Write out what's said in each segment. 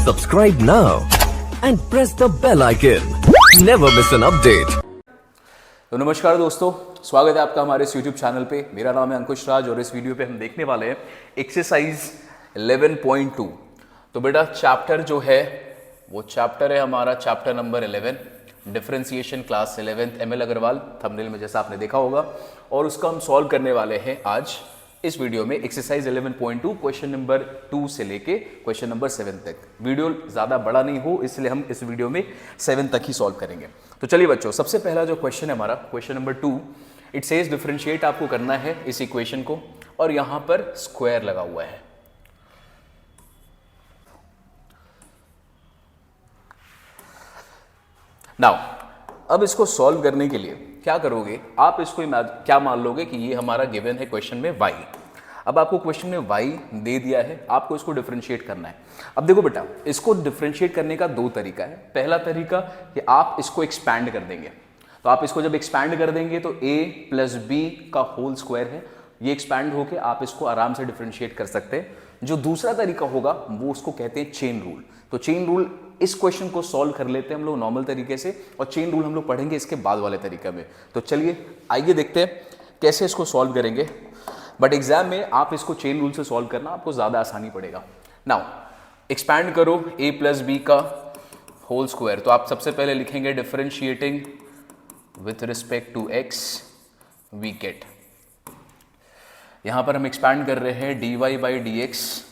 Subscribe now and press the bell icon. Never miss an update. तो नमस्कार दोस्तों, स्वागत है आपका हमारे इस YouTube चैनल पे। मेरा नाम है अंकुश राज और इस वीडियो पे हम देखने वाले हैं एक्सरसाइज 11.2। तो बेटा चैप्टर जो है वो चैप्टर है हमारा chapter number 11, differentiation class 11th ML Agarwal, thumbnail में जैसा आपने देखा होगा। और उसका हम सॉल्व करने वाले हैं आज इस वीडियो में एक्सरसाइज 11.2 क्वेश्चन नंबर 2 से लेके क्वेश्चन नंबर 7 तक। वीडियो ज़्यादा बड़ा नहीं हो इसलिए हम इस वीडियो में 7 तक ही सॉल्व करेंगे। तो चलिए बच्चों, सबसे पहला जो क्वेश्चन है हमारा question number 2, it says differentiate आपको करना है इस इक्वेशन को और यहाँ पर स्क्वायर लगा हुआ है। नाउ अब इसको सॉल्व करने के लिए क्या करोगे आप, इसको क्या मान लोगे कि ये हमारा गिवन है क्वेश्चन में y। अब आपको क्वेश्चन में y दे दिया है, आपको इसको डिफरेंशिएट करना है। अब देखो बेटा, इसको डिफरेंशिएट करने का दो तरीका है। पहला तरीका कि आप इसको एक्सपैंड कर देंगे। तो आप इसको जब एक्सपैंड कर देंगे तो a प्लस बी का होल स्क्वायर है, ये एक्सपैंड होके आप इसको आराम से डिफरेंशिएट कर सकते हैं। जो दूसरा तरीका होगा वो उसको कहते हैं चेन रूल। तो चेन रूल, इस क्वेश्चन को सॉल्व कर लेते हैं हम लोग नॉर्मल तरीके से और चेन रूल हम लोग पढ़ेंगे इसके बाद वाले तरीके में। तो चलिए आइए देखते हैं कैसे इसको सॉल्व करेंगे। बट एग्जाम में आप इसको चेन रूल से सॉल्व करना आपको ज़्यादा आसानी पड़ेगा। नाउ एक्सपैंड करो a प्लस बी का होल स्क्वायर। तो आप सबसे पहले लिखेंगे differentiating with respect to x we get, यहां पर हम एक्सपैंड कर रहे हैं dy by d x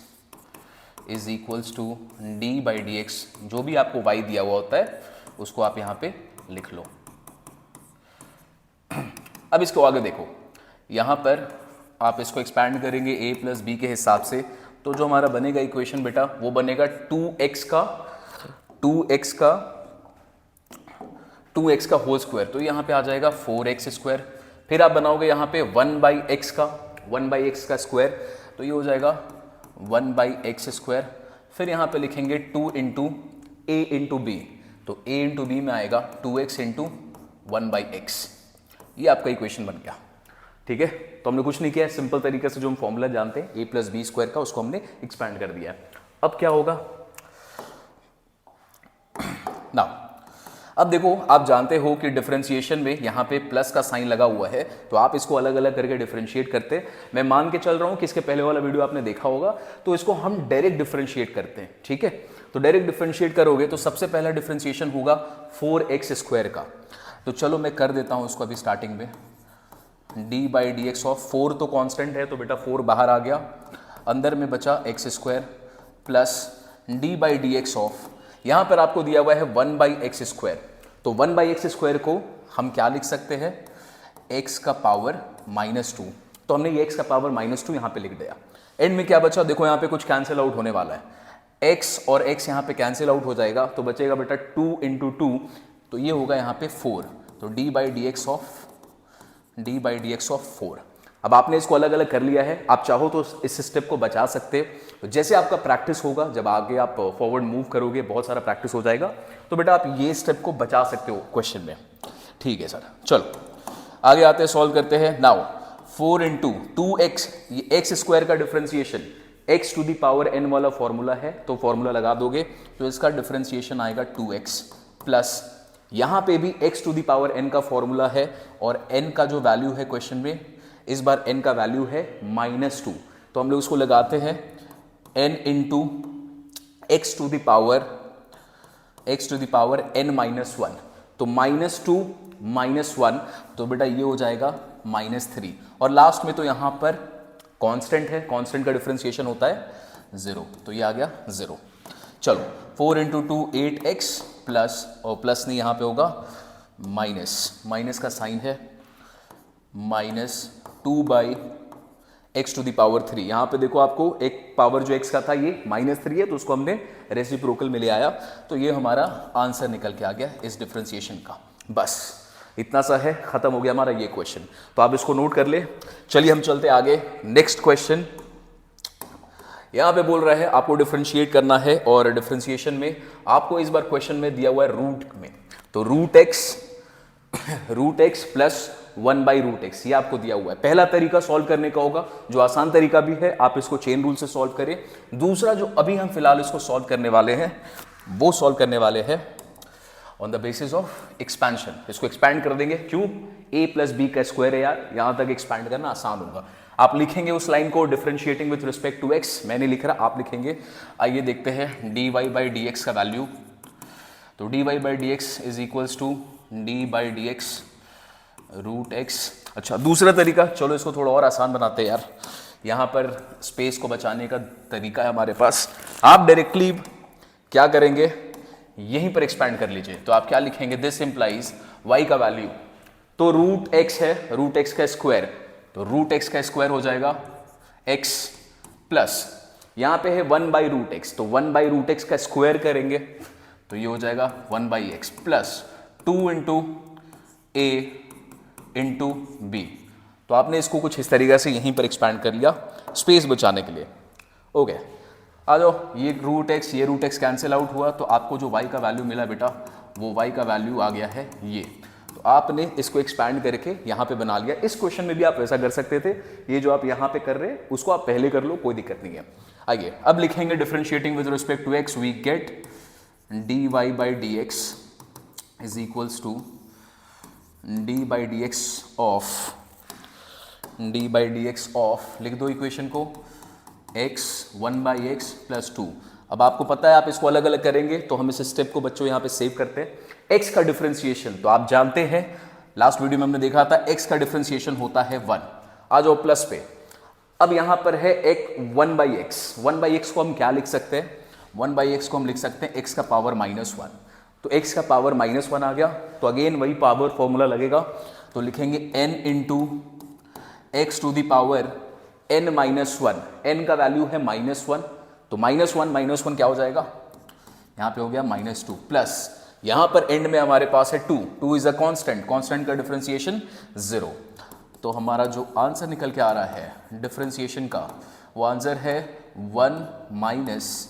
is equals to d by d x. जो भी आपको y दिया हुआ होता है उसको आप यहां पे लिख लो। अब इसको आगे देखो, यहां पर आप इसको एक्सपैंड करेंगे a प्लस बी के हिसाब से। तो जो हमारा बनेगा इक्वेशन बेटा वो बनेगा 2x का होल स्क्वायर। तो यहां पे आ जाएगा 4x स्क्वायर। फिर आप बनाओगे यहां पे 1/x का स्क्वायर, तो ये हो जाएगा 1/x स्क्वायर। फिर यहाँ पे लिखेंगे 2 इंटू a इंटू बी, तो a इंटू बी में आएगा 2x इंटू 1/x। ये आपका इक्वेशन बन गया। ठीक है, तो हमने कुछ नहीं किया है, सिंपल तरीके से जो हम फॉर्मूला जानते हैं a प्लस बी स्क्वायर का, उसको हमने एक्सपैंड कर दिया है। अब क्या होगा ना, अब देखो आप जानते हो कि डिफरेंशिएशन में यहाँ पे प्लस का साइन लगा हुआ है, तो आप इसको अलग अलग करके डिफरेंशिएट करते हैं। मैं मान के चल रहा हूँ कि इसके पहले वाला वीडियो आपने देखा होगा, तो इसको हम डायरेक्ट डिफरेंशिएट करते हैं। ठीक है, तो डायरेक्ट डिफरेंशिएट करोगे तो सबसे पहला डिफरेंशिएशन होगा 4x स्क्वायर का। तो चलो मैं कर देता हूँ उसको अभी स्टार्टिंग में। D by d x of 4 तो कॉन्स्टेंट है, तो बेटा 4 बाहर आ गया, अंदर में बचा x square plus D by d x of, यहाँ पर आपको दिया हुआ है 1/x स्क्वायर। तो 1/x स्क्वायर को हम क्या लिख सकते हैं, x का पावर -2। तो हमने ये x का पावर -2 यहाँ पे लिख दिया। एंड में क्या बचा, देखो यहाँ पे कुछ कैंसिल आउट होने वाला है, x और x यहाँ पे कैंसिल आउट हो जाएगा, तो बचेगा बेटा 2 इंटू 2, तो ये होगा यहाँ पे 4। तो D by d x of 4। अब आपने इसको अलग अलग कर लिया है, आप चाहो तो इस स्टेप को बचा सकते हो। तो जैसे आपका प्रैक्टिस होगा, जब आगे आप फॉरवर्ड मूव करोगे, बहुत सारा प्रैक्टिस हो जाएगा, तो बेटा आप ये स्टेप को बचा सकते हो क्वेश्चन में। ठीक है सर, चलो आगे आते हैं, सॉल्व करते हैं। नाउ 4 इंटू 2x, ये x स्क्वायर का differentiation x to the power n वाला फॉर्मूला है, तो फॉर्मूला लगा दोगे तो इसका डिफरेंशिएशन आएगा 2x प्लस, यहाँ पे भी x to the power n का फॉर्मूला है और n का जो वैल्यू है क्वेश्चन में, इस बार n का वैल्यू है -2, तो हम लोग उसको लगाते हैं n into x to the power n-1। तो -2 -1, तो बेटा ये हो जाएगा -3। और लास्ट में तो यहाँ पर कांस्टेंट है, कांस्टेंट का डिफरेंशिएशन होता है 0, तो ये आ गया 0। चलो 4 इंटू 2 8x प्लस, और प्लस नहीं यहाँ पे होगा माइनस का साइन है, -2/x टू द पावर 3। यहाँ पे देखो आपको एक पावर जो x का था ये -3 है, तो उसको हमने रेसिप्रोकल में ले आया, तो ये हमारा आंसर निकल के आ गया इस डिफरेंशिएशन का। बस इतना सा है, खत्म हो गया हमारा ये क्वेश्चन। तो आप इसको नोट कर ले। चलिए हम चलते आगे, नेक्स्ट क्वेश्चन। यहाँ पे बोल रहा है आपको डिफरेंशिएट करना है, और डिफरेंशिएशन में आपको इस बार क्वेश्चन में दिया हुआ है रूट में, तो रूट एक्स प्लस 1/√x, ये आपको दिया हुआ है। पहला तरीका सॉल्व करने का होगा जो आसान तरीका भी है, आप इसको चेन रूल से सॉल्व करें। दूसरा जो अभी हम फिलहाल इसको सॉल्व करने वाले हैं वो सॉल्व करने वाले हैं on the basis of expansion. इसको एक्सपैंड कर देंगे, क्यों? a + b का स्क्वायर है यार, यहां तक एक्सपैंड करना आसान होगा। आप लिखेंगे उस लाइन को differentiating with respect to x, मैंने लिख रहा, आप लिखेंगे। आइए देखते हैं dy/dx का वैल्यू। तो dy/dx is equals to d/dx √x। अच्छा, दूसरा तरीका, चलो इसको थोड़ा और आसान बनाते हैं यार, यहाँ पर स्पेस को बचाने का तरीका है हमारे पास। आप डायरेक्टली क्या करेंगे, यहीं पर एक्सपैंड कर लीजिए। तो आप क्या लिखेंगे, दिस इंप्लाइज y का वैल्यू, तो √x है, √x का स्क्वायर, तो √x का स्क्वायर हो जाएगा x प्लस यहां पे है 1/√x, तो 1/√x का स्क्वायर करेंगे तो ये हो जाएगा 1/x प्लस 2 × a × b। तो आपने इसको कुछ इस तरीके से यहीं पर एक्सपैंड कर लिया स्पेस बचाने के लिए। ओके, आ जाओ, ये √x ये √x कैंसिल आउट हुआ, तो आपको जो y का वैल्यू मिला बेटा, वो y का वैल्यू आ गया है ये। तो आपने इसको एक्सपैंड करके यहाँ पे बना लिया। इस क्वेश्चन में भी आप वैसा कर सकते थे, ये जो आप यहाँ पे कर रहे हैं उसको आप पहले कर लो, कोई दिक्कत नहीं है। आइए अब लिखेंगे differentiating with respect to x, we get dy/dx is equals to d/dx of, लिख दो इक्वेशन को, x 1/x प्लस 2। अब आपको पता है आप इसको अलग अलग करेंगे, तो हम इस स्टेप को बच्चों यहाँ पे सेव करते हैं। x का डिफरेंशिएशन तो आप जानते हैं, लास्ट वीडियो में हमने देखा था, x का डिफरेंशिएशन होता है 1। आ जाओ प्लस पे, अब यहाँ पर है एक 1/x, 1/x को हम क्या लिख सकते हैं, 1/x को हम लिख सकते हैं x का पावर -1। तो x का पावर -1 आ गया, तो अगेन वही पावर फॉर्मूला लगेगा, तो लिखेंगे n × x to the power n-1, n का वैल्यू है -1, तो -1 क्या हो जाएगा, यहाँ पे हो गया -2 प्लस यहाँ पर एंड में हमारे पास है 2 इज अ कांस्टेंट, कांस्टेंट का डिफरेंशिएशन 0। तो हमारा जो आंसर निकल के आ रहा है डिफरेंशिएशन का, वो आंसर है 1/x²।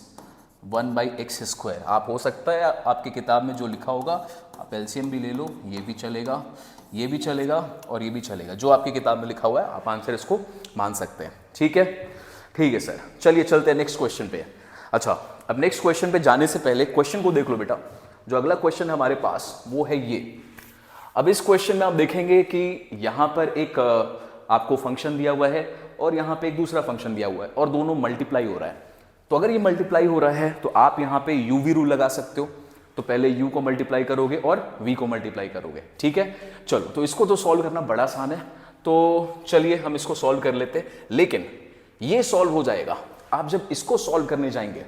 आप हो सकता है आपकी किताब में जो लिखा होगा आप एलसीएम भी ले लो, ये भी चलेगा, ये भी चलेगा और ये भी चलेगा, जो आपकी किताब में लिखा हुआ है आप आंसर इसको मान सकते हैं। ठीक है, ठीक है सर, चलिए चलते हैं नेक्स्ट क्वेश्चन पे। अच्छा, अब नेक्स्ट क्वेश्चन पे जाने से पहले क्वेश्चन को देख लो बेटा। जो अगला क्वेश्चन है हमारे पास वो है ये। अब इस क्वेश्चन में आप देखेंगे कि यहाँ पर एक आपको फंक्शन दिया हुआ है और यहाँ पे एक दूसरा फंक्शन दिया हुआ है और दोनों मल्टीप्लाई हो रहा है। तो अगर ये मल्टीप्लाई हो रहा है तो आप यहाँ पे u-v रूल लगा सकते हो, तो पहले u को मल्टीप्लाई करोगे और v को मल्टीप्लाई करोगे। ठीक है, चलो, तो इसको तो सॉल्व करना बड़ा आसान है, तो चलिए हम इसको सॉल्व कर लेते हैं। लेकिन ये सॉल्व हो जाएगा, आप जब इसको सॉल्व करने जाएंगे,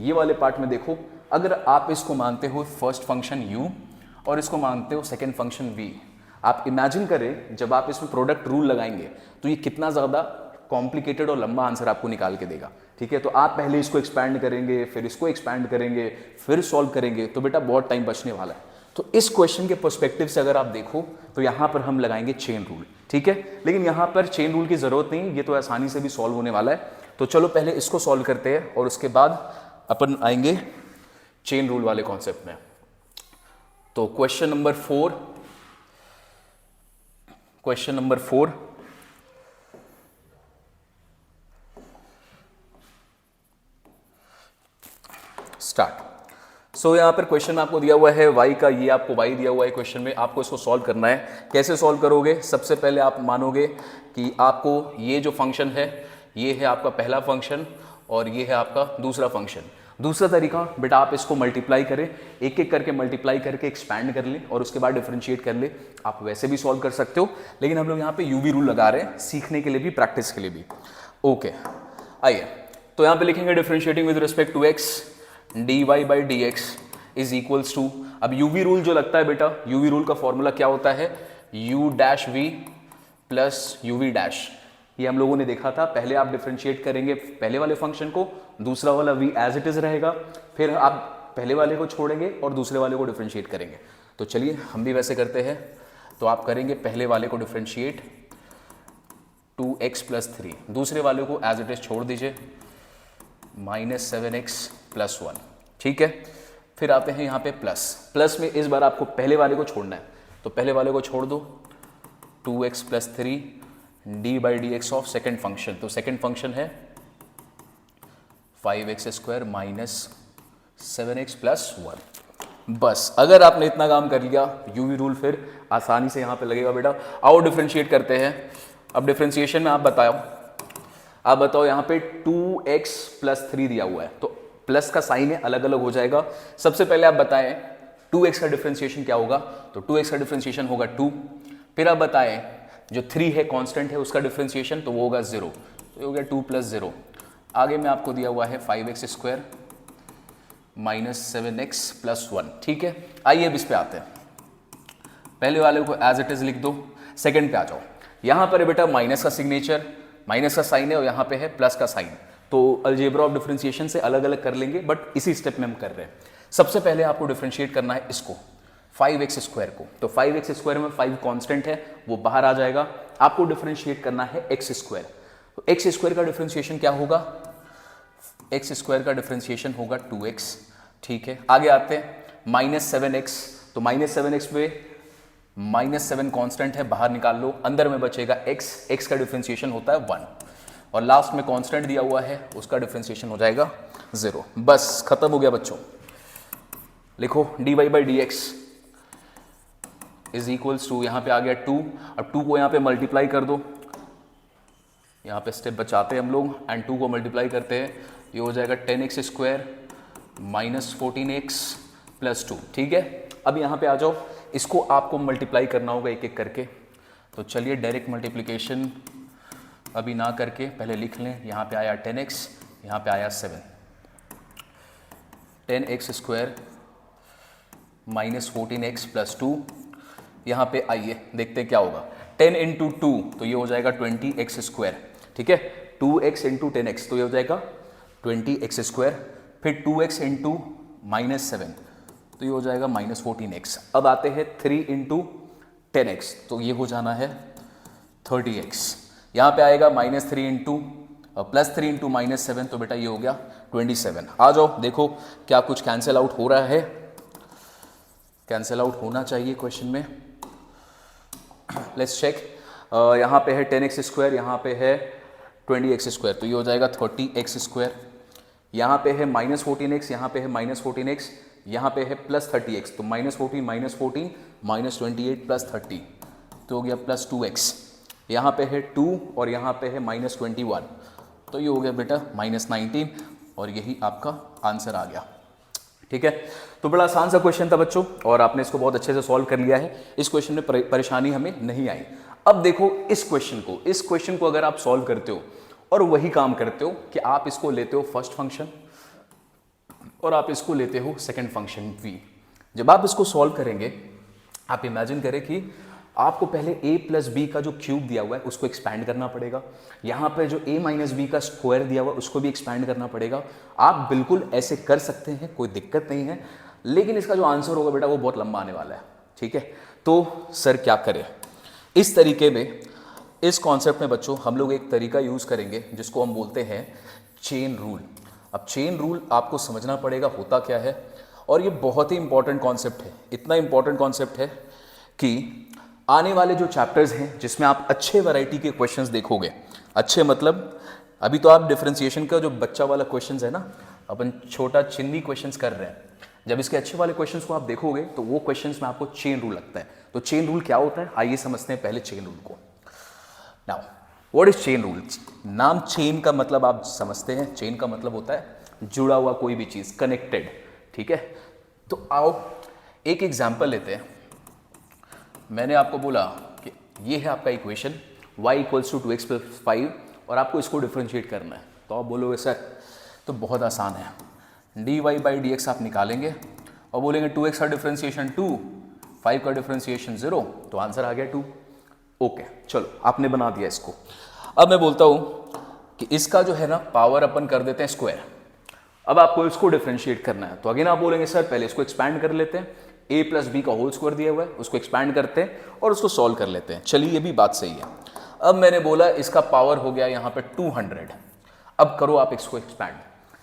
ये वाले पार्ट में देखो, अगर आप इसको मानते हो फर्स्ट फंक्शन u और इसको मानते हो सेकेंड फंक्शन v, आप इमेजिन करें जब आप इसमें प्रोडक्ट रूल लगाएंगे तो ये कितना ज़्यादा कॉम्प्लिकेटेड और लंबा आंसर आपको निकाल के देगा। ठीक है, तो आप पहले इसको एक्सपैंड करेंगे, फिर इसको एक्सपैंड करेंगे, फिर सॉल्व करेंगे, तो बेटा बहुत टाइम बचने वाला है। तो इस क्वेश्चन के पर्सपेक्टिव से अगर आप देखो तो यहाँ पर हम लगाएंगे चेन रूल। ठीक है, लेकिन यहाँ पर चेन रूल की ज़रूरत नहीं, ये तो आसानी से भी सॉल्व होने वाला है। तो चलो पहले इसको सॉल्व करते हैं और उसके बाद अपन आएंगे चेन रूल वाले कॉन्सेप्ट में। तो क्वेश्चन नंबर 4 स्टार्ट। सो यहाँ पर क्वेश्चन आपको दिया हुआ है y का, ये आपको y दिया हुआ है क्वेश्चन में, आपको इसको सॉल्व करना है। कैसे सॉल्व करोगे, सबसे पहले आप मानोगे कि आपको ये जो फंक्शन है ये है आपका पहला फंक्शन और ये है आपका दूसरा फंक्शन। दूसरा तरीका बेटा, आप इसको मल्टीप्लाई करें, एक एक करके मल्टीप्लाई करके एक्सपैंड कर लें और उसके बाद डिफरेंशिएट कर लें। आप वैसे भी सॉल्व कर सकते हो, लेकिन हम लोग यहाँ पे u-v रूल लगा रहे हैं, सीखने के लिए भी, प्रैक्टिस के लिए भी। ओके, आइए, तो यहाँ पे लिखेंगे differentiating with respect to x dy/dx is equals to, अब u-v रूल जो लगता है बेटा, u-v रूल का फॉर्मूला क्या होता है, u-v प्लस uv'। ये हम लोगों ने देखा था, पहले आप डिफरेंशिएट करेंगे पहले वाले फंक्शन को, दूसरा वाला v एज इट इज रहेगा, फिर आप पहले वाले को छोड़ेंगे और दूसरे वाले को डिफरेंशिएट करेंगे। तो चलिए हम भी वैसे करते हैं। तो आप करेंगे पहले वाले को डिफरेंशिएट 2x + 3, दूसरे वाले को एज इट इज छोड़ दीजिए -7x + 1। ठीक है, फिर आते हैं यहाँ पे प्लस में, इस बार आपको पहले वाले को छोड़ना है, तो पहले वाले को छोड़ दो 2x plus 3 D by d x of second function. तो सेकेंड फंक्शन है 5x square minus 7x plus 1। बस अगर आपने इतना काम कर लिया यूवी रूल फिर आसानी से यहाँ पे लगेगा बेटा। आओ डिफ्रेंशिएट करते हैं। अब डिफ्रेंशिएशन में आप बताओ यहाँ पे 2x प्लस 3 दिया हुआ है, तो प्लस का साइन है अलग अलग हो जाएगा। सबसे पहले आप बताएं 2x का डिफ्रेंशिएशन क्या होगा, तो 2x का डिफ्रेंशिएशन होगा 2। फिर आप बताएं जो 3 है कांस्टेंट है उसका डिफ्रेंशिएशन, तो वो होगा 0, तो ये हो गया 2 प्लस 0। आगे में आपको दिया हुआ है 5x square minus 7x plus 1। ठीक है, आइए अब इस पे आते हैं। पहले वाले को एज इट इज लिख दो, सेकंड पे आ जाओ। यहां पर है बेटा माइनस का सिग्नेचर, माइनस का साइन है और यहाँ पे है प्लस का साइन, तो अलजेब्रा ऑफ डिफरेंशिएशन से अलग अलग कर लेंगे, बट इसी स्टेप में हम कर रहे हैं। सबसे पहले आपको डिफरेंशिएट करना है इसको 5x स्क्वायर को, तो 5x स्क्वायर में 5 कांस्टेंट है वो बाहर आ जाएगा। आपको डिफरेंशिएट करना है x स्क्वायर, तो x स्क्वायर का डिफरेंशिएशन क्या होगा, x स्क्वायर का डिफरेंशिएशन होगा 2x। ठीक है, आगे आते हैं माइनस 7x, तो माइनस 7x पे माइनस 7 कांस्टेंट है बाहर निकाल लो, अंदर में बचेगा x का डिफरेंशिएशन होता है 1 और लास्ट में कांस्टेंट दिया हुआ है उसका डिफरेंशिएशन हो जाएगा 0। बस खत्म हो गया बच्चों। लिखो dy by d x is equals to, यहाँ पे आ गया 2, अब 2 को यहाँ पे मल्टीप्लाई कर दो, यहाँ पे स्टेप बचाते हैं हम लोग एंड 2 को मल्टीप्लाई करते हैं, ये हो जाएगा 10x square minus 14x plus 2। ठीक है, अब यहाँ पे आ जाओ, इसको आपको मल्टीप्लाई करना होगा एक एक करके, तो चलिए डायरेक्ट मल्टीप्लिकेशन अभी ना करके पहले लिख लें। यहाँ पे आया 10x, यहाँ पे आया 7, 10x square minus 14x plus 2। यहाँ पे आइए देखते हैं क्या होगा, 10 इंटू 2 तो ये हो जाएगा 20x स्क्वायर। ठीक है, 2x इंटू 10x तो ये हो जाएगा 20x स्क्वायर, फिर 2x इंटू माइनस 7 तो ये हो जाएगा माइनस 14x। अब आते हैं 3 इंटू 10x तो ये हो जाना है 30x। यहाँ पे आएगा minus 3 into plus 3 into minus 7 तो बेटा ये हो गया 27। आ जाओ देखो क्या कुछ कैंसिल आउट हो रहा है, कैंसिल आउट होना चाहिए क्वेश्चन में। लेट्स चेक, यहाँ पे है 10x स्क्वायर, यहाँ पे है 20x स्क्वायर तो ये हो जाएगा 30x स्क्वायर। यहाँ पे है माइनस 14x, यहाँ पे है माइनस 14x, यहाँ पे है प्लस 30x तो माइनस 14 माइनस 14 माइनस 28 प्लस 30 तो हो गया प्लस 2x। यहाँ पे है 2 और यहाँ पे है माइनस 21 तो ये हो गया बेटा माइनस 19 और यही आपका आंसर आ गया। ठीक है, तो बड़ा आसान सा क्वेश्चन था बच्चों और आपने इसको बहुत अच्छे से सॉल्व कर लिया है। इस क्वेश्चन में परेशानी हमें नहीं आई। अब देखो इस क्वेश्चन को अगर आप सॉल्व करते हो और वही काम करते हो कि आप इसको लेते हो फर्स्ट फंक्शन और आप इसको लेते हो सेकंड फंक्शन v। जब आप इसको सॉल्व करेंगे आप इमेजिन करें कि आपको पहले a प्लस बी का जो क्यूब दिया हुआ है उसको एक्सपैंड करना पड़ेगा, यहाँ पर जो a माइनस बी का स्क्वायर दिया हुआ है उसको भी एक्सपैंड करना पड़ेगा। आप बिल्कुल ऐसे कर सकते हैं, कोई दिक्कत नहीं है, लेकिन इसका जो आंसर होगा बेटा वो बहुत लंबा आने वाला है। ठीक है, तो सर क्या करें, इस तरीके में इस कॉन्सेप्ट में बच्चों हम लोग एक तरीका यूज करेंगे जिसको हम बोलते हैं चेन रूल। अब चेन रूल आपको समझना पड़ेगा होता क्या है, और ये बहुत ही इंपॉर्टेंट कॉन्सेप्ट है। इतना इंपॉर्टेंट कॉन्सेप्ट है कि आने वाले जो चैप्टर्स हैं जिसमें आप अच्छे वैरायटी के क्वेश्चंस देखोगे, अच्छे मतलब अभी तो आप डिफरेंशिएशन का जो बच्चा वाला क्वेश्चंस है ना, अपन छोटा चिन्नी क्वेश्चंस कर रहे हैं, जब इसके अच्छे वाले क्वेश्चंस को आप देखोगे तो वो क्वेश्चंस में आपको चेन रूल लगता है। तो चेन रूल क्या होता है आइए समझते हैं पहले चेन रूल को। Now what is chain rule? नाम चेन का मतलब आप समझते हैं, चेन का मतलब होता है जुड़ा हुआ कोई भी चीज, कनेक्टेड। ठीक है, तो आओ एक एग्जांपल लेते हैं। मैंने आपको बोला कि ये है आपका equation y equals to 2x plus 5 और आपको इसको डिफरेंशिएट करना है, तो आप बोलोगे सर तो बहुत आसान है, dy बाई डी एक्स आप निकालेंगे और बोलेंगे 2x का डिफरेंशिएशन 2, 5 का डिफरेंशिएशन 0 तो आंसर आ गया 2। ओके चलो आपने बना दिया इसको। अब मैं बोलता हूँ कि इसका जो है ना पावर अपन कर देते हैं स्क्वायर। अब आपको इसको डिफरेंशिएट करना है तो अगेन आप बोलेंगे सर पहले इसको एक्सपैंड कर लेते हैं, a प्लस बी का होल स्क्वायर दिया हुआ है उसको एक्सपैंड करते हैं और उसको सॉल्व कर लेते हैं। चलिए ये भी बात सही है। अब मैंने बोला इसका पावर हो गया यहाँ पे 200। अब करो आप इसको एक्सपैंड।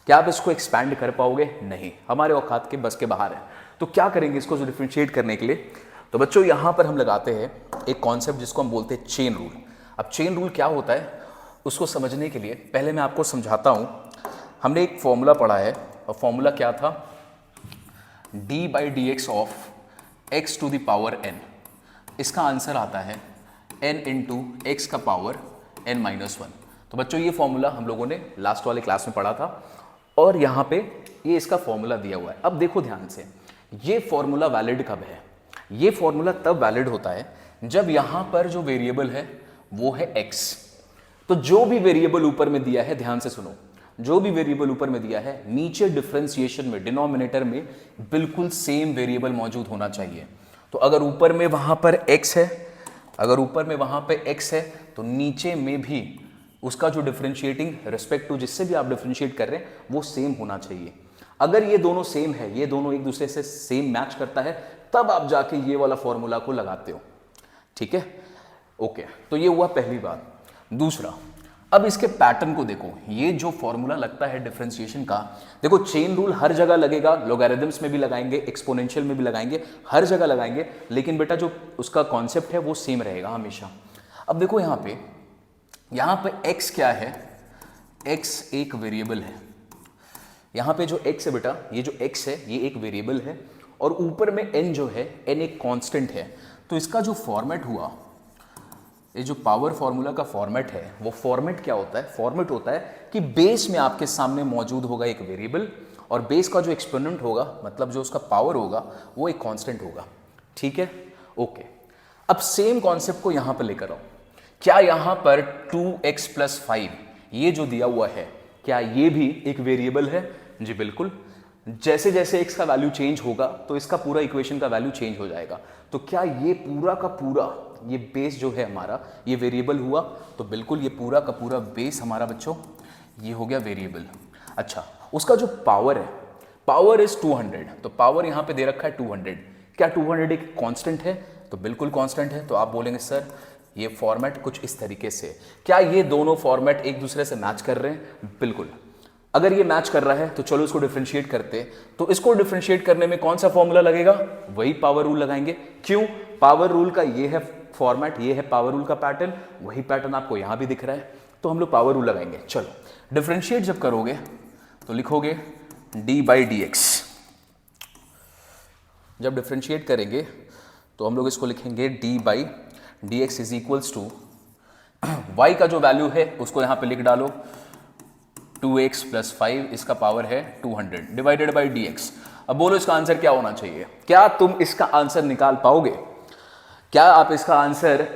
क्या आप इसको एक्सपैंड कर पाओगे? नहीं, हमारे औकात के बस के बाहर है। तो क्या करेंगे इसको डिफरेंशिएट करने के लिए? तो बच्चों यहां पर हम लगाते हैं एक कॉन्सेप्ट जिसको हम बोलते हैं चेन रूल। अब चेन रूल क्या होता है उसको समझने के लिए पहले मैं आपको समझाता हूं। हमने एक फॉर्मूला पढ़ा है और फॉर्मूला क्या था, d/dx of x to the power n। इसका आंसर आता है n इंटू एक्स का पावर n-1। तो बच्चों ये फॉर्मूला हम लोगों ने लास्ट वाले क्लास में पढ़ा था और यहाँ पे ये इसका फॉर्मूला दिया हुआ है। अब देखो ध्यान से, ये फॉर्मूला वैलिड कब है? ये फॉर्मूला तब वैलिड होता है जब यहाँ पर जो वेरिएबल है वो है x। तो जो भी वेरिएबल ऊपर में दिया है, ध्यान से सुनो, जो भी वेरिएबल ऊपर में दिया है नीचे डिफरेंशिएशन में डिनोमिनेटर में बिल्कुल सेम वेरिएबल मौजूद होना चाहिए। तो अगर ऊपर में वहां पर x है, अगर ऊपर में वहां पे x है तो नीचे में भी उसका जो डिफरेंशिएटिंग रिस्पेक्ट टू जिससे भी आप डिफरेंशिएट कर रहे हैं वो सेम होना चाहिए। अगर ये दोनों सेम है, ये दोनों एक दूसरे से सेम मैच करता है, तब आप जाके ये वाला फॉर्मूला को लगाते हो। ठीक है, ओके। तो ये हुआ पहली बात। दूसरा, अब इसके पैटर्न को देखो। ये जो फॉर्मूला लगता है डिफरेंशिएशन का, देखो चेन रूल हर जगह लगेगा, लॉगरिथम्स में भी लगाएंगे, एक्सपोनेंशियल में भी लगाएंगे, हर जगह लगाएंगे, लेकिन बेटा जो उसका कॉन्सेप्ट है वो सेम रहेगा हमेशा। अब देखो यहाँ पे x क्या है? x एक वेरिएबल है। यहाँ पे जो x है बेटा, ये जो x है ये एक वेरिएबल है और ऊपर में n जो है, n एक कांस्टेंट है। तो इसका जो फॉर्मेट हुआ, ये जो पावर फॉर्मूला का फॉर्मेट है, वो फॉर्मेट क्या होता है? फॉर्मेट होता है कि बेस में आपके सामने मौजूद होगा एक वेरिएबल और बेस का जो एक्सपोनेंट होगा, मतलब जो उसका पावर होगा, वो एक कांस्टेंट होगा। ठीक है, ओके। अब सेम कॉन्सेप्ट को यहां पर लेकर आओ। क्या यहां पर 2x + 5 ये जो दिया हुआ है, क्या ये भी एक वेरिएबल है? जी बिल्कुल। जैसे जैसे x का वैल्यू चेंज होगा तो इसका पूरा इक्वेशन का वैल्यू चेंज हो जाएगा। तो क्या ये पूरा का पूरा ये बेस जो है हमारा, ये वेरिएबल हुआ? तो बिल्कुल ये पूरा का पूरा बेस हमारा बच्चों ये हो गया वेरिएबल। अच्छा, उसका जो पावर है, पावर इज 200। तो पावर यहां पे दे रखा है 200। क्या 200 एक कांस्टेंट है? तो बिल्कुल कांस्टेंट है। तो आप बोलेंगे सर ये फॉर्मेट कुछ इस तरीके से। क्या ये दोनों फॉर्मेट एक दूसरे से मैच कर रहे हैं? बिल्कुल। अगर ये मैच कर रहा है तो चलो इसको डिफरेंशिएट करते हैं। तो इसको डिफरेंशिएट करने में कौन सा फॉर्मूला लगेगा? वही पावर रूल लगाएंगे। क्यों? पावर रूल का ये है फॉर्मेट, ये है पावर रूल का पैटर्न, वही पैटर्न आपको यहां भी दिख रहा है। तो हम लोग पावर रूल लगाएंगे। चलो डिफरेंशिएट जब करोगे तो लिखोगे d/dx। जब डिफरेंशिएट करेंगे तो हम लोग इसको लिखेंगे d/dx is equals to y का जो वैल्यू है उसको यहां पे लिख डालो 2x + 5, इसका पावर है 200 डिवाइडेड बाई dx। अब बोलो इसका आंसर क्या होना चाहिए? क्या तुम इसका आंसर निकाल पाओगे? क्या आप इसका answer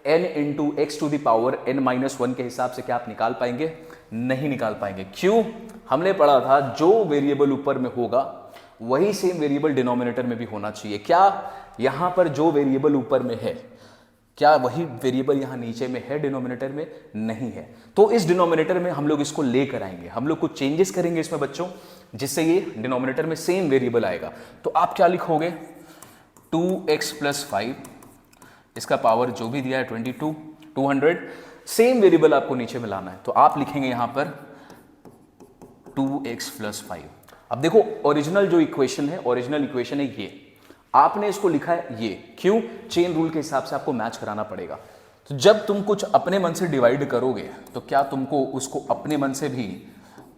n into x to the power n-1 के हिसाब से क्या आप निकाल पाएंगे? नहीं निकाल पाएंगे। क्यों? हमने पढ़ा था जो वेरिएबल ऊपर में होगा वही सेम वेरिएबल डिनोमिनेटर में भी होना चाहिए। क्या यहां पर जो वेरिएबल ऊपर में है, क्या वही वेरिएबल यहां नीचे में है डिनोमिनेटर में? नहीं है। तो इस डिनोमिनेटर में हम लोग इसको लेकर आएंगे, हम लोग कुछ चेंजेस करेंगे इसमें बच्चों, जिससे ये डिनोमिनेटर में सेम वेरिएबल आएगा। तो आप क्या लिखोगे? 2x + 5, इसका पावर जो भी दिया है 22, 200, सेम वेरिएबल आपको नीचे में लाना है। तो आप लिखेंगे यहां पर 2x + 5। अब देखो ओरिजिनल जो इक्वेशन है, ओरिजिनल इक्वेशन है ये, आपने इसको लिखा है ये। क्यों? चेन रूल के हिसाब से आपको मैच कराना पड़ेगा। तो जब तुम कुछ अपने मन से डिवाइड करोगे तो क्या तुमको उसको अपने मन से भी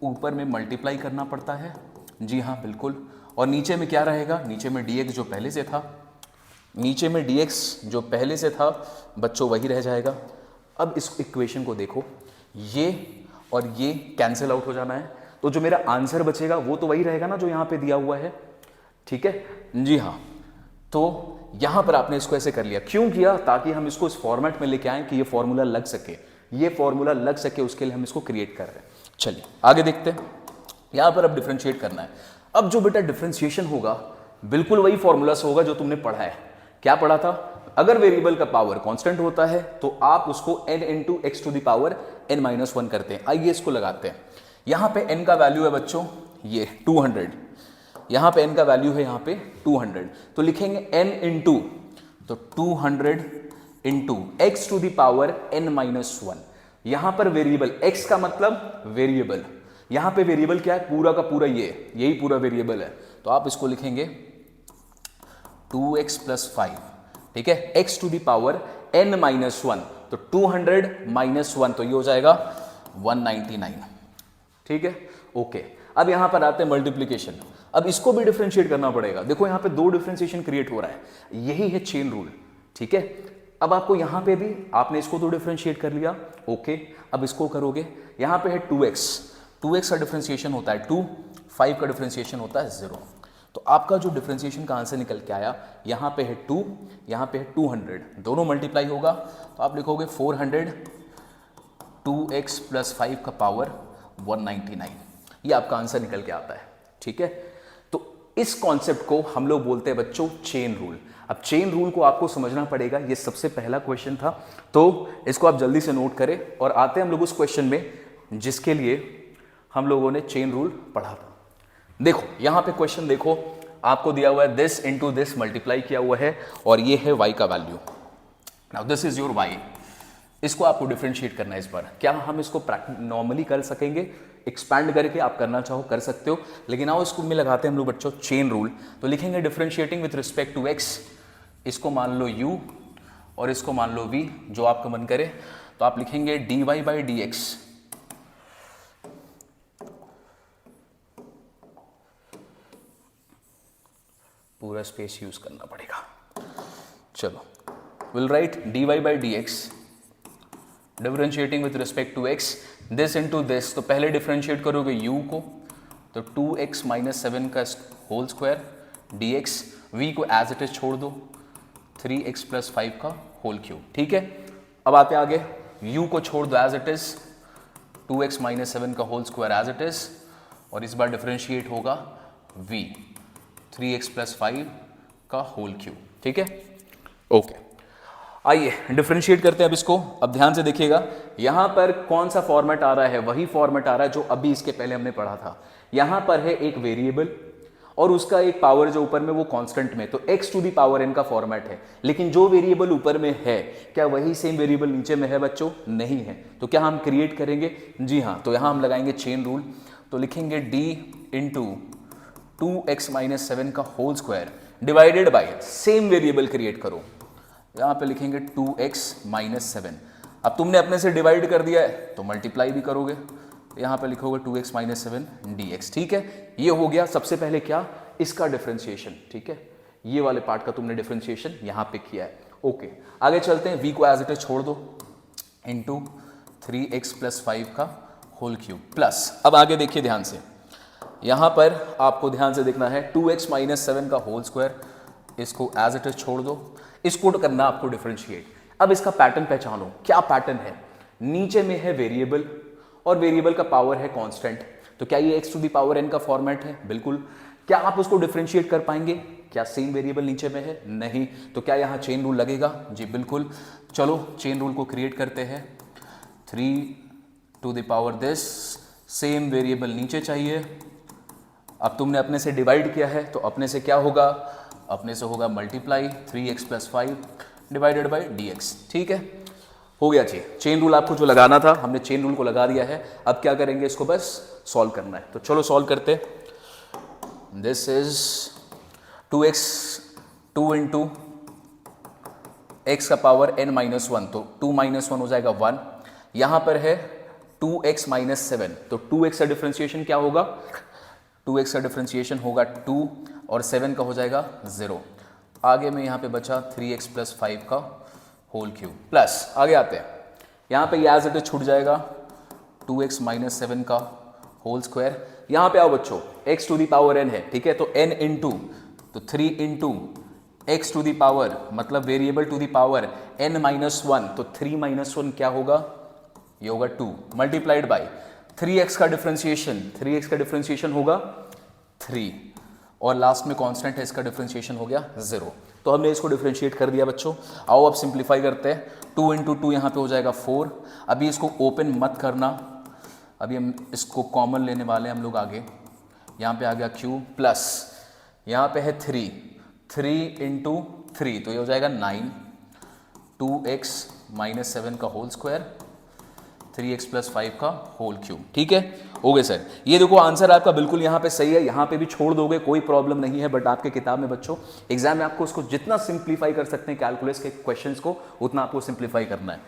ऊपर में मल्टीप्लाई करना पड़ता है? जी हाँ बिल्कुल। और नीचे में क्या रहेगा? नीचे में dx जो पहले से था, नीचे में dx जो पहले से था बच्चों वही रह जाएगा। अब इस इक्वेशन को देखो, ये और ये कैंसिल आउट हो जाना है, तो जो मेरा आंसर बचेगा वो तो वही रहेगा ना जो यहाँ पे दिया हुआ है। ठीक है जी हाँ। तो यहां पर आपने इसको ऐसे कर लिया। क्यों किया? ताकि हम इसको इस फॉर्मेट में लेके आए कि ये फॉर्मूला लग सके, ये फॉर्मूला लग सके, उसके लिए हम इसको क्रिएट कर रहे हैं। चलिए आगे देखते हैं। यहां पर अब डिफरेंशिएट करना है। अब जो बेटा डिफरेंशिएशन होगा बिल्कुल वही फॉर्मूला से होगा जो तुमने पढ़ा है। क्या पढ़ा था? अगर वेरिएबल का पावर कांस्टेंट होता है तो आप उसको n into x to the power n-1 करते हैं। आइए इसको लगाते हैं। यहां पे n का वैल्यू है बच्चों ये 200, यहां पे n का वैल्यू है यहां पे 200। तो लिखेंगे n इंटू, तो 200 into x to the power n-1। यहां पर वेरिएबल x का मतलब वेरिएबल, यहां पे वेरिएबल क्या है? पूरा का पूरा यही पूरा वेरिएबल है। तो आप इसको लिखेंगे 2x + 5, ठीक है, x to the power n minus 1, तो 200 माइनस 1 तो ये हो जाएगा 199, ठीक है। ओके, अब यहां पर आते हैं मल्टीप्लीकेशन। अब इसको भी डिफरेंशिएट करना पड़ेगा। देखो यहां पे दो डिफरेंशिएशन क्रिएट हो रहा है, यही है चेन रूल, ठीक है। अब आपको यहां पे भी आपने इसको तो डिफरेंशिएट कर लिया, ओके। अब इसको करोगे, यहां पे है 2x का डिफरेंशिएशन होता है 2, 5 का डिफरेंशिएशन होता है 0। तो आपका जो डिफरेंशिएशन का आंसर निकल के आया, यहां पे है 2, यहां पे है 200, दोनों मल्टीप्लाई होगा तो आप लिखोगे 400 2x प्लस 5 का पावर 199, ये आपका आंसर निकल के आता है, ठीक है। तो इस कॉन्सेप्ट को हम लोग बोलते हैं बच्चों चेन रूल। अब चेन रूल को आपको समझना पड़ेगा, ये सबसे पहला क्वेश्चन था, तो इसको आप जल्दी से नोट करें और आते हैं हम लोग उस क्वेश्चन में जिसके लिए हम लोगों ने चेन रूल पढ़ा था। देखो यहां पे क्वेश्चन देखो, आपको दिया हुआ है दिस इंटू दिस मल्टीप्लाई किया हुआ है और ये है y का value. Now this is your y, इसको आपको डिफरेंशिएट करना है इस बार। क्या हम इसको नॉर्मली कर सकेंगे, एक्सपैंड करके आप करना चाहो कर सकते हो, लेकिन आओ इसको में लगाते हैं हम लोग बच्चों चेन रूल। तो लिखेंगे differentiating with respect to x, इसको मान लो u और इसको मान लो v, जो आपका मन करे। तो आप लिखेंगे dy बाई dx, पूरा स्पेस यूज करना पड़ेगा। चलो, will write dy by dx differentiating with respect to x, this into this. तो पहले डिफरेंशिएट करोगे u को, तो 2x माइनस 7 का होल स्क्वायर dx, v को एज इट इज छोड़ दो, 3x प्लस 5 का होल क्यूब, ठीक है। अब आते आगे, u को छोड़ दो as it is, 2x minus 7 का whole square as it is, और इस बार डिफरेंशिएट होगा v, 3x प्लस 5 का होल क्यूब, ठीक है। ओके, आइए डिफरेंशिएट करते हैं अब इसको। अब ध्यान से देखिएगा, यहां पर कौन सा फॉर्मेट आ रहा है, वही फॉर्मेट आ रहा है जो अभी इसके पहले हमने पढ़ा था। यहां पर है एक वेरिएबल और उसका एक पावर जो ऊपर में वो कांस्टेंट में, तो x to the power n का फॉर्मेट है। लेकिन जो वेरिएबल ऊपर में है, क्या वही सेम वेरिएबल नीचे में है बच्चों? नहीं है। तो क्या हम क्रिएट करेंगे? जी हाँ, तो यहां हम लगाएंगे चेन रूल। तो लिखेंगे d इंटू 2x माइनस 7 का whole square divided by same variable create करो। यहां पे लिखेंगे 2x माइनस 7। अब तुमने अपने से डिवाइड कर दिया है तो मल्टीप्लाई भी करोगे, यहां पे लिखोगे 2x माइनस 7 dx, ठीक है। ये हो गया सबसे पहले क्या, इसका डिफरेंशिएशन, ठीक है। ये वाले पार्ट का तुमने डिफरेंशिएशन यहां पे किया है। ओके, आगे चलते हैं। v को एज इट इज छोड़ दो, इंटू 3x प्लस 5 का होल क्यूब प्लस। अब आगे देखिए ध्यान से, यहां पर आपको ध्यान से देखना है 2x माइनस 7 का होल स्क्वायर, इसको एज इट इज छोड़ दो, इसको करना आपको डिफरेंशिएट। अब इसका पैटर्न पहचानो, क्या पैटर्न है? नीचे में है वेरिएबल और वेरिएबल का पावर है कांस्टेंट, तो क्या ये x to the power n का फॉर्मेट है? बिल्कुल। क्या आप उसको डिफरेंशिएट कर पाएंगे? क्या सेम वेरिएबल नीचे में है? नहीं। तो क्या यहाँ चेन रूल लगेगा? जी बिल्कुल। चलो चेन रूल को क्रिएट करते हैं। 3 to the power this, same variable नीचे चाहिए। अब तुमने अपने से डिवाइड किया है तो अपने से क्या होगा? अपने से होगा multiply 3x plus 5 divided by dx, ठीक है। हो गया जी, चेन रूल आपको जो लगाना था हमने चेन रूल को लगा दिया है। अब क्या करेंगे, इसको बस सॉल्व करना है। तो चलो सॉल्व करते हैं। This is 2x, 2 into x का पावर n माइनस 1, तो 2 माइनस 1 हो जाएगा 1। यहां पर है 2x माइनस 7, तो 2x का डिफरेंशिएशन क्या होगा? 2x का डिफरेंशिएशन होगा 2 और 7 का हो जाएगा 0। आगे में यहाँ पे बचा 3x प्लस 5 का होल क्यूब प्लस। आगे आते हैं, यहाँ पे एज इट इज छूट जाएगा 2x माइनस 7 का होल स्क्वायर। यहाँ पे आओ बच्चों, x to the power n है, ठीक है। तो n इंटू, तो 3 into x to the power, मतलब variable to the power n minus 1, तो 3 माइनस 1 क्या होगा? ये होगा 2 मल्टीप्लाइड बाई 3x का डिफरेंशिएशन, 3x का डिफरेंशिएशन होगा 3 और लास्ट में कांस्टेंट है, इसका डिफरेंशिएशन हो गया 0। तो हमने इसको डिफरेंशिएट कर दिया बच्चों। आओ अब सिंप्लीफाई करते हैं। 2 इंटू 2 यहाँ पे हो जाएगा 4। अभी इसको ओपन मत करना, अभी हम इसको कॉमन लेने वाले हैं हम लोग आगे। यहाँ पे आ गया क्यूब प्लस, यहाँ पे है 3 इंटू 3, तो ये हो जाएगा 9। 2x माइनस 7 का होल स्क्वायर, 3x प्लस 5 का होल क्यूब। ठीक है, ओके सर। ये देखो आंसर आपका बिल्कुल यहाँ पे सही है, यहाँ पे भी छोड़ दोगे कोई प्रॉब्लम नहीं है, बट आपके किताब में बच्चों एग्जाम में आपको उसको जितना सिंप्लीफाई कर सकते हैं कैलकुलस के क्वेश्चंस को, उतना आपको सिंप्लीफाई करना है।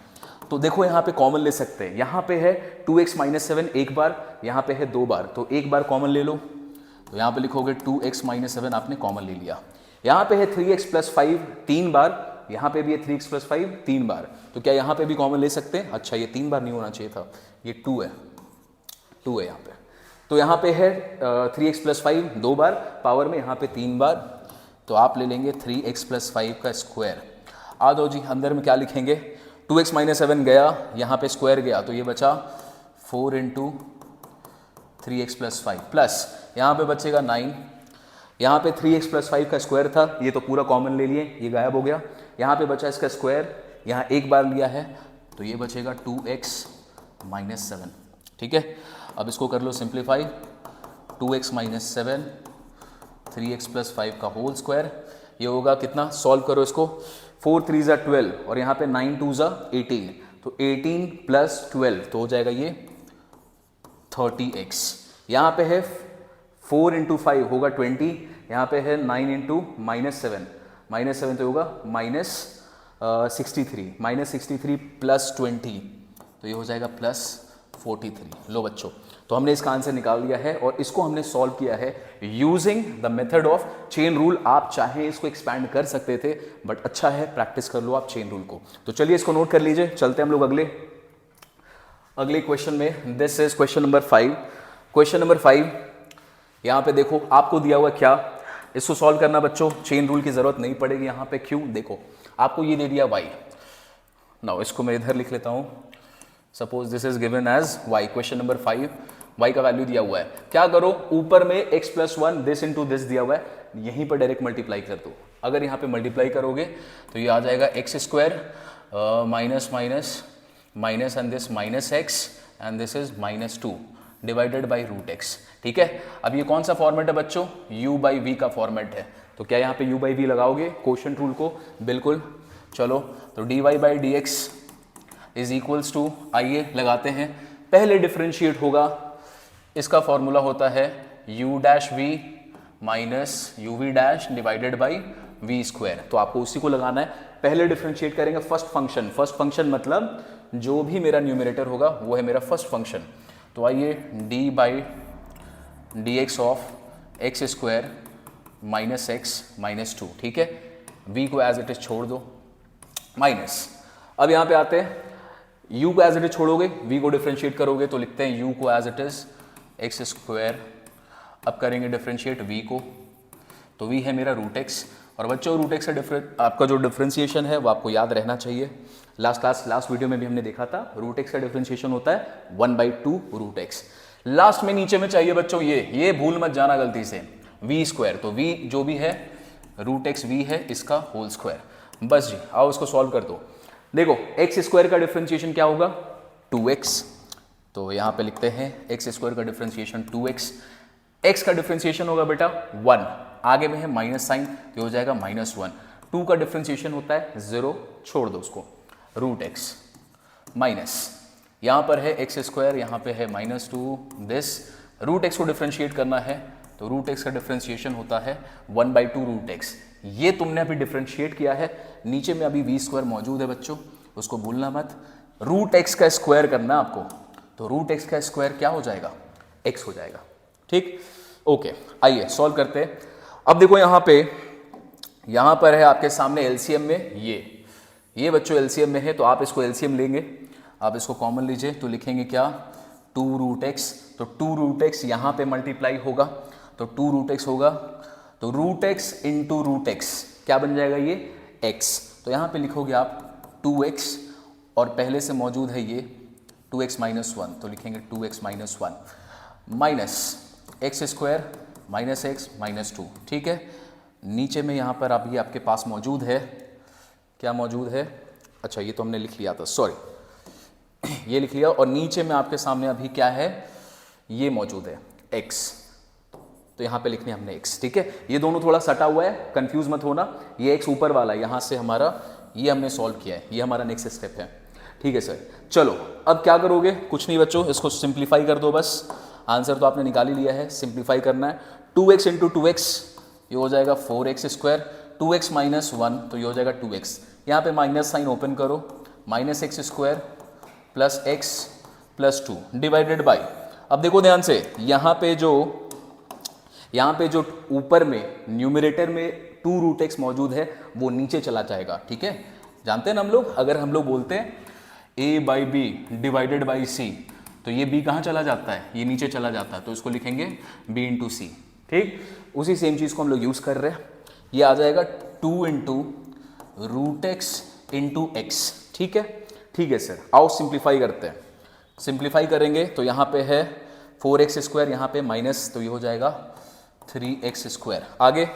तो देखो यहाँ पे कॉमन ले सकते हैं, यहाँ पे है 2x माइनस 7 एक बार, यहाँ पे है 2 बार, तो एक बार कॉमन ले लो, तो यहाँ पे लिखोगे 2x माइनस 7 आपने कॉमन ले लिया। यहाँ पे है 3x प्लस 5 3 बार, यहाँ पे भी है 3x प्लस 5 3 बार, तो क्या यहाँ पे भी कॉमन ले सकते हैं? अच्छा ये 3 बार नहीं होना चाहिए था, ये 2 है, 2 है यहाँ पे। तो यहाँ पे है 3x प्लस 5 2 बार पावर में, यहाँ पे 3 बार, तो आप ले लेंगे 3x प्लस 5 का स्क्वायर। आ दो जी, अंदर में क्या लिखेंगे? 2x माइनस 7 गया, यहाँ पे स्क्वायर गया, तो ये बचा 4 इंटू 3x प्लस 5 प्लस यहाँ पे बचेगा 9, यहाँ पे 3x प्लस 5 का स्क्वायर था, ये तो पूरा कॉमन ले लिए, ये गायब हो गया। यहाँ पे बचा इसका स्क्वायर, यहाँ एक बार लिया है, तो ये बचेगा 2x माइनस 7। ठीक है, अब इसको कर लो simplify, 2x minus 7 3x plus 5 का होल स्क्वायर, ये होगा कितना? सॉल्व करो इसको, 4 3 ज़ा 12 और यहाँ पे 9 2 ज़ा 18, तो 18 प्लस 12 तो हो जाएगा ये 30x। यहाँ पे है 4 इंटू 5 होगा 20, यहाँ पे है 9 इंटू माइनस 7 तो होगा माइनस 63 प्लस 20, तो ये हो जाएगा प्लस 43। लो बच्चों, तो हमने इसका आंसर निकाल लिया है और इसको हमने सॉल्व किया है using the method of chain rule. आप चाहें इसको एक्सपैंड कर सकते थे, बट अच्छा है प्रैक्टिस कर लो आप चेन रूल को। तो चलिए इसको नोट कर लीजिए, चलते हैं हम लोग अगले क्वेश्चन में। This is question number 5। Question number 5 यहाँ पे देखो आपको दिया हुआ क्या, इसको सॉल्व करना बच्चों चेन रूल की जरूरत नहीं पड़ेगी यहाँ पे। क्यों? देखो आपको ये दे दिया y, नाउ इसको मैं इधर लिख लेता हूँ। Suppose this is given as y, question number 5, y का वैल्यू दिया हुआ है। क्या करो, ऊपर में x plus 1 this into this दिया हुआ है, यहीं पर डायरेक्ट मल्टीप्लाई कर दो। अगर यहाँ पे मल्टीप्लाई करोगे तो ये आ जाएगा x square minus minus minus and this minus x and this is -2 divided by root x. ठीक है, अब ये कौन सा फॉर्मेट है बच्चों? u बाई वी का फॉर्मेट है, तो क्या यहाँ पे u बाई वी लगाओगे क्वोशंट रूल को? बिल्कुल। चलो तो dy by d x is equals to, आइए लगाते हैं, पहले डिफ्रेंशिएट होगा, इसका फॉर्मूला होता है u dash v minus u v dash divided by v square, तो आपको उसी को लगाना है। पहले डिफ्रेंशिएट करेंगे फर्स्ट फंक्शन मतलब जो भी मेरा न्यूमरेटर होगा वो है मेरा फर्स्ट फंक्शन। तो आइए d by d x of x square minus x minus 2। ठीक है, v को एज इट इज छोड़ दो माइनस। अब यहाँ पे आते हैं, u को एज इट इज छोड़ोगे, v को डिफ्रेंशिएट करोगे, तो लिखते हैं u को as it is x square. अब करेंगे डिफ्रेंशिएट v को, तो v है मेरा रूट एक्स। और बच्चों रूट एक्स से आपका जो डिफ्रेंशिएशन है वो आपको याद रहना चाहिए। लास्ट वीडियो में भी हमने देखा था, रूट एक्स का डिफ्रेंशिएशन होता है 1/2 रूट एक्स। लास्ट में नीचे में चाहिए बच्चों ये भूल मत जाना गलती से, वी स्क्वायर, तो वी जो भी है रूट एक्स वी है इसका होल स्क्वायर। बस जी, आओ इसको सॉल्व कर दो। देखो एक्स स्क्वायर का डिफ्रेंशिएशन क्या होगा? 2x, तो यहाँ पे लिखते हैं एक्स स्क्वायर का डिफ्रेंशिएशन 2x। एक्स का डिफ्रेंशिएशन होगा बेटा 1, आगे में है माइनस साइन, तो हो जाएगा -1। 2 का डिफ्रेंशिएशन होता है 0, छोड़ दो उसको, रूट एक्स माइनस, यहाँ पर है एक्स स्क्वायर, यहाँ पे है -2 दिस। रूट एक्स को डिफ्रेंशिएट करना है, तो रूट एक्स का डिफ्रेंशिएशन होता है 1/2 रूट एक्स। ये तुमने अभी डिफ्रेंशिएट किया है, नीचे में अभी वी स्क्वायर मौजूद है बच्चों, उसको भूलना मत। रूट एक्स का स्क्वायर करना है आपको, तो रूट एक्स का स्क्वायर क्या हो जाएगा? एक्स हो जाएगा। ठीक, ओके, आइए सॉल्व करते हैं। अब देखो यहाँ पर है आपके सामने एलसीएम में ये बच्चों एलसीएम में है, तो आप इसको एलसीएम लेंगे, आप इसको कॉमन लीजिए, तो लिखेंगे क्या? 2 रूट एक्स, तो 2 रूट एक्स यहाँ पे मल्टीप्लाई होगा, तो 2 रूट एक्स होगा, तो root x into root x क्या बन जाएगा? ये x, तो यहाँ पे लिखोगे आप 2x और पहले से मौजूद है ये 2x माइनस 1, तो लिखेंगे 2x minus 1 minus x square minus x minus 2। ठीक है, नीचे में यहाँ पर अभी आपके पास मौजूद है, क्या मौजूद है? अच्छा ये तो हमने लिख लिया था, सॉरी ये लिख लिया, और नीचे में आपके सामने अभी क्या है? ये मौजूद है x, तो यहाँ पे लिखने हमने x। ठीक है, ये दोनों थोड़ा सटा हुआ है, कंफ्यूज मत होना, ये x ऊपर वाला है, यहाँ से हमारा ये हमने सॉल्व किया है, ये हमारा नेक्स्ट स्टेप है। ठीक है सर। चलो अब क्या करोगे, कुछ नहीं बच्चों, इसको सिंप्लीफाई कर दो बस। आंसर तो आपने निकाल ही लिया है, सिंप्लीफाई करना है। 2x इंटू 2x ये हो जाएगा 4x स्क्वायर, 2x माइनस 1 तो ये हो जाएगा 2x। यहाँ पे माइनस साइन ओपन करो, minus x square plus x plus 2 divided by, अब देखो ध्यान से, यहाँ पे जो ऊपर में न्यूमरेटर में 2 रूट एक्स मौजूद है वो नीचे चला जाएगा, ठीक है। जानते हैं ना हम लोग, अगर हम लोग बोलते हैं a by B divided by C तो ये b कहाँ चला जाता है, ये नीचे चला जाता है, तो इसको लिखेंगे b इंटू सी, ठीक। उसी सेम चीज़ को हम लोग यूज़ कर रहे हैं, ये आ जाएगा 2 into root x into x, ठीक है। ठीक है सर, आओ सिंप्लीफाई करते हैं। सिंप्लीफाई करेंगे तो यहाँ पे है 4x स्क्वायर, यहाँ पे माइनस तो ये हो जाएगा 3x स्क्वायर। आगे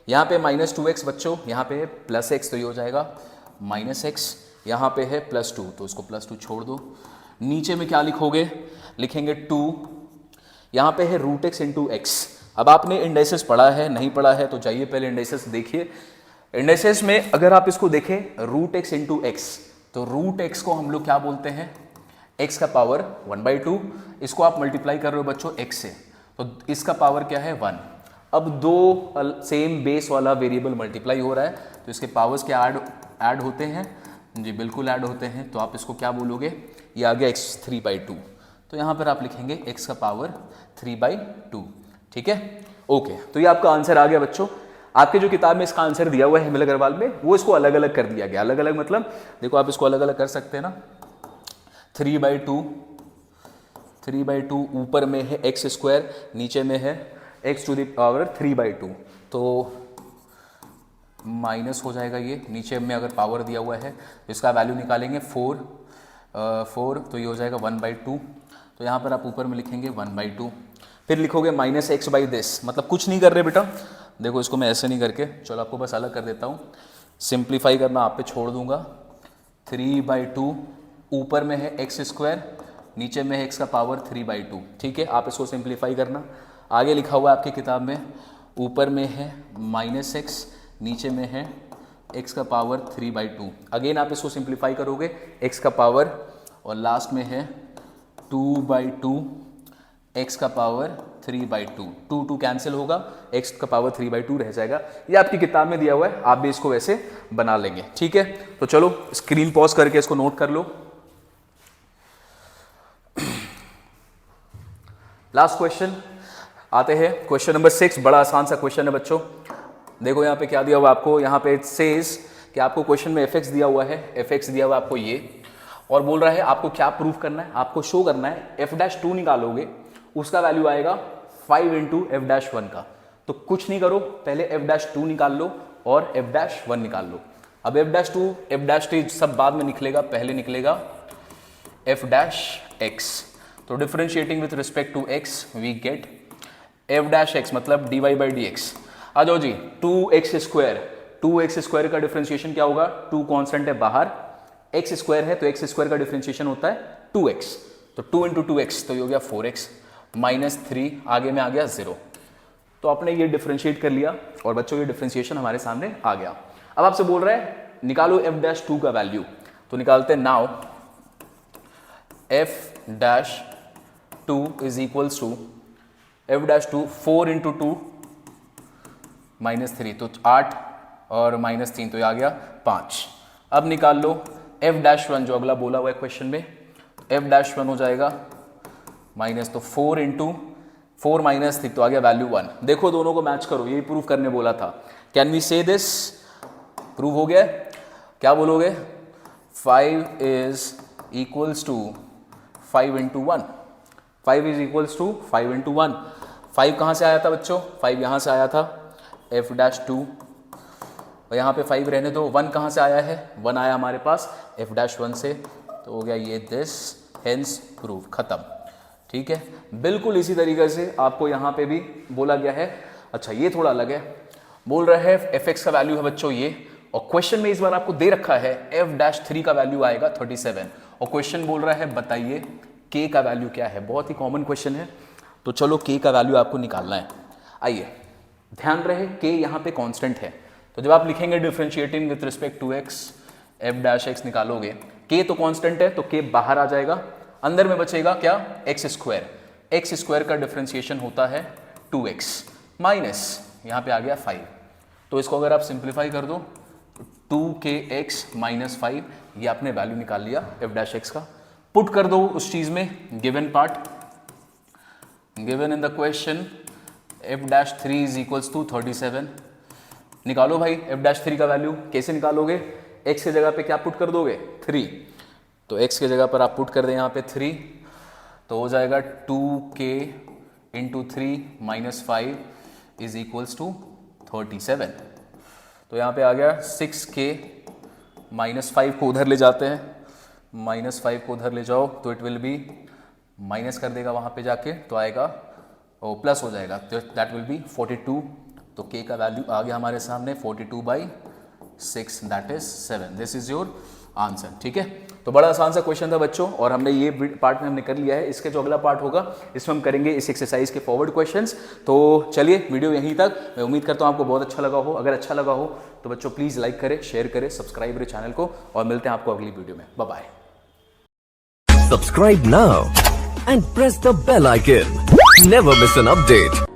यहाँ पे माइनस 2x बच्चों, यहाँ पे है प्लस x तो ये हो जाएगा माइनस x, यहाँ पे है प्लस 2 तो इसको प्लस 2 छोड़ दो। नीचे में क्या लिखोगे, लिखेंगे 2, यहाँ पे है रूट एक्स इंटू एक्स। अब आपने इंडाइसेस पढ़ा है, नहीं पढ़ा है तो जाइए पहले इंडाइसेस देखिए। इंडाइसेस में अगर आप इसको देखें रूट एक्स इंटू एक्स, तो रूट एक्स को हम लोग क्या बोलते हैं, एक्स का पावर 1/2। इसको आप मल्टीप्लाई कर रहे हो बच्चों एक्स से, तो इसका पावर क्या है 1। अब दो सेम बेस वाला वेरिएबल मल्टीप्लाई हो रहा है तो इसके पावर्स क्या ऐड होते हैं, जी बिल्कुल ऐड होते हैं। तो आप इसको क्या बोलोगे, ये आ गया x 3/2, तो यहाँ पर आप लिखेंगे x का पावर 3/2, ठीक है। ओके, तो ये आपका आंसर आ गया बच्चों। आपके जो किताब में इसका आंसर दिया हुआ है हेमल अग्रवाल में, वो इसको अलग अलग कर दिया गया। अलग अलग मतलब देखो, आप इसको अलग अलग कर सकते हैं ना, 3/2 ऊपर में है x स्क्वायर, नीचे में है x टू द पावर 3/2, तो माइनस हो जाएगा ये, नीचे में अगर पावर दिया हुआ है तो इसका वैल्यू निकालेंगे 4 तो ये हो जाएगा 1/2, तो यहाँ पर आप ऊपर में लिखेंगे 1/2। फिर लिखोगे माइनस एक्स बाई दिस, मतलब कुछ नहीं कर रहे बेटा, देखो इसको मैं ऐसे नहीं करके, चलो आपको बस अलग कर देता हूँ। सिंप्लीफाई करना आप पे छोड़ दूंगा, 3/2 ऊपर में है एक्स स्क्वायर, नीचे में है एक्स का पावर 3/2, ठीक है। आप इसको सिंप्लीफाई करना। आगे लिखा हुआ है आपकी किताब में, ऊपर में है माइनस एक्स, नीचे में है x का पावर 3/2। अगेन आप इसको सिंप्लीफाई करोगे, x का पावर, और लास्ट में है 2/2 x का पावर 3/2, 2 कैंसिल होगा, x का पावर 3/2 रह जाएगा। ये आपकी किताब में दिया हुआ है, आप भी इसको वैसे बना लेंगे, ठीक है। तो चलो स्क्रीन पॉज करके इसको नोट कर लो। लास्ट क्वेश्चन आते हैं, क्वेश्चन नंबर 6, बड़ा आसान सा क्वेश्चन है बच्चों। देखो यहाँ पे क्या दिया हुआ आपको, यहाँ पे इट सेज कि आपको क्वेश्चन में fx दिया हुआ है, fx दिया हुआ आपको ये, और बोल रहा है आपको क्या प्रूफ करना है, आपको शो करना है f'2 निकालोगे, उसका वैल्यू आएगा 5 इंटू f'1 का। तो कुछ नहीं करो, पहले f'2 निकाल लो और f'1 निकाल लो। अब f'2 f'3 सब बाद में निकलेगा, पहले निकलेगा f'(x). तो differentiating with respect to x we get f'(x) मतलब dy/dx। आ जाओ जी, 2x स्क्वायर का डिफरेंशिएशन क्या होगा, 2 कांस्टेंट है बाहर, x स्क्वायर है तो x स्क्वायर का डिफरेंशिएशन होता है 2x, तो 2 इंटू 2x तो ये हो गया 4x, माइनस 3 आगे में आ गया 0। तो आपने ये डिफरेंशिएट कर लिया और बच्चों ये डिफरेंशिएशन हमारे सामने आ गया। अब आपसे बोल रहा है निकालो f'2 का वैल्यू, तो निकालते हैं। Now f'2 is equals to f'2 4 into 2 -3, तो 8 और -3 तो ये आ गया 5। अब निकाल लो f'1 जो अगला बोला हुआ है क्वेश्चन में, f'1 हो जाएगा माइनस, तो 4 इंटू 4 -3 तो आ गया वैल्यू 1। देखो दोनों को मैच करो, यही प्रूव करने बोला था। Can we say this, prove हो गया। क्या बोलोगे, 5 is equals to 5 into 1, 5 is equals to 5 into 1। 5 कहाँ से आया था बच्चों, 5 यहाँ से आया था f'2, और यहाँ पे 5 रहने दो। 1 कहाँ से आया है, 1 आया हमारे पास f'1 से, तो हो गया ये दिस, हेंस प्रूव, खत्म, ठीक है। बिल्कुल इसी तरीके से आपको यहाँ पे भी बोला गया है। अच्छा ये थोड़ा अलग है, बोल रहा है f(x) का वैल्यू है बच्चों ये, और क्वेश्चन में इस बार आपको दे रखा है f'3 का वैल्यू आएगा 37, और क्वेश्चन बोल रहा है बताइए k का वैल्यू क्या है। बहुत ही कॉमन क्वेश्चन है, तो चलो k का वैल्यू आपको निकालना है। आइए ध्यान रहे k यहाँ पे कांस्टेंट है, तो जब आप लिखेंगे differentiating with respect to x f'(x) निकालोगे के तो कांस्टेंट है तो के बाहर आ जाएगा, अंदर में बचेगा क्या, एक्स स्क्वायर। एक्स स्क्वायर का डिफरेंशिएशन होता है 2x माइनस यहाँ पे आ गया 5। तो इसको अगर आप सिंप्लीफाई कर दो 2kx माइनस 5, ये आपने वैल्यू निकाल लिया f डैश x का। पुट कर दो उस चीज में, given part, given in the question f dash 3 is equals to 37। निकालो भाई f डैश 3 का वैल्यू। कैसे निकालोगे, x की जगह पे क्या पुट कर दोगे, 3। तो x की जगह पर आप पुट कर दें यहाँ पे 3, तो हो जाएगा 2k into 3 minus 5 is equals to 37। तो यहाँ पे आ गया 6k माइनस 5 को उधर ले जाते हैं, माइनस 5 को उधर ले जाओ तो इट विल बी, माइनस कर देगा वहाँ पे जाके तो आएगा और प्लस हो जाएगा, तो दैट विल बी 42। तो k का वैल्यू आ गया हमारे सामने 42/6, that is 7। This is your answer. ठीक है, तो बड़ा आसान सा क्वेश्चन था बच्चों, और हमने ये पार्ट में हमने कर लिया है। इसके जो अगला पार्ट होगा इसमें हम करेंगे इस एक्सरसाइज के फॉरवर्ड क्वेश्चंस। तो चलिए वीडियो यहीं तक, मैं उम्मीद करता हूँ आपको बहुत अच्छा लगा हो। अगर अच्छा लगा हो तो बच्चों प्लीज़ लाइक करें, शेयर करें, सब्सक्राइब करें चैनल को, और मिलते हैं आपको अगली वीडियो में। Bye bye. Subscribe now and press the bell icon. Never miss an update.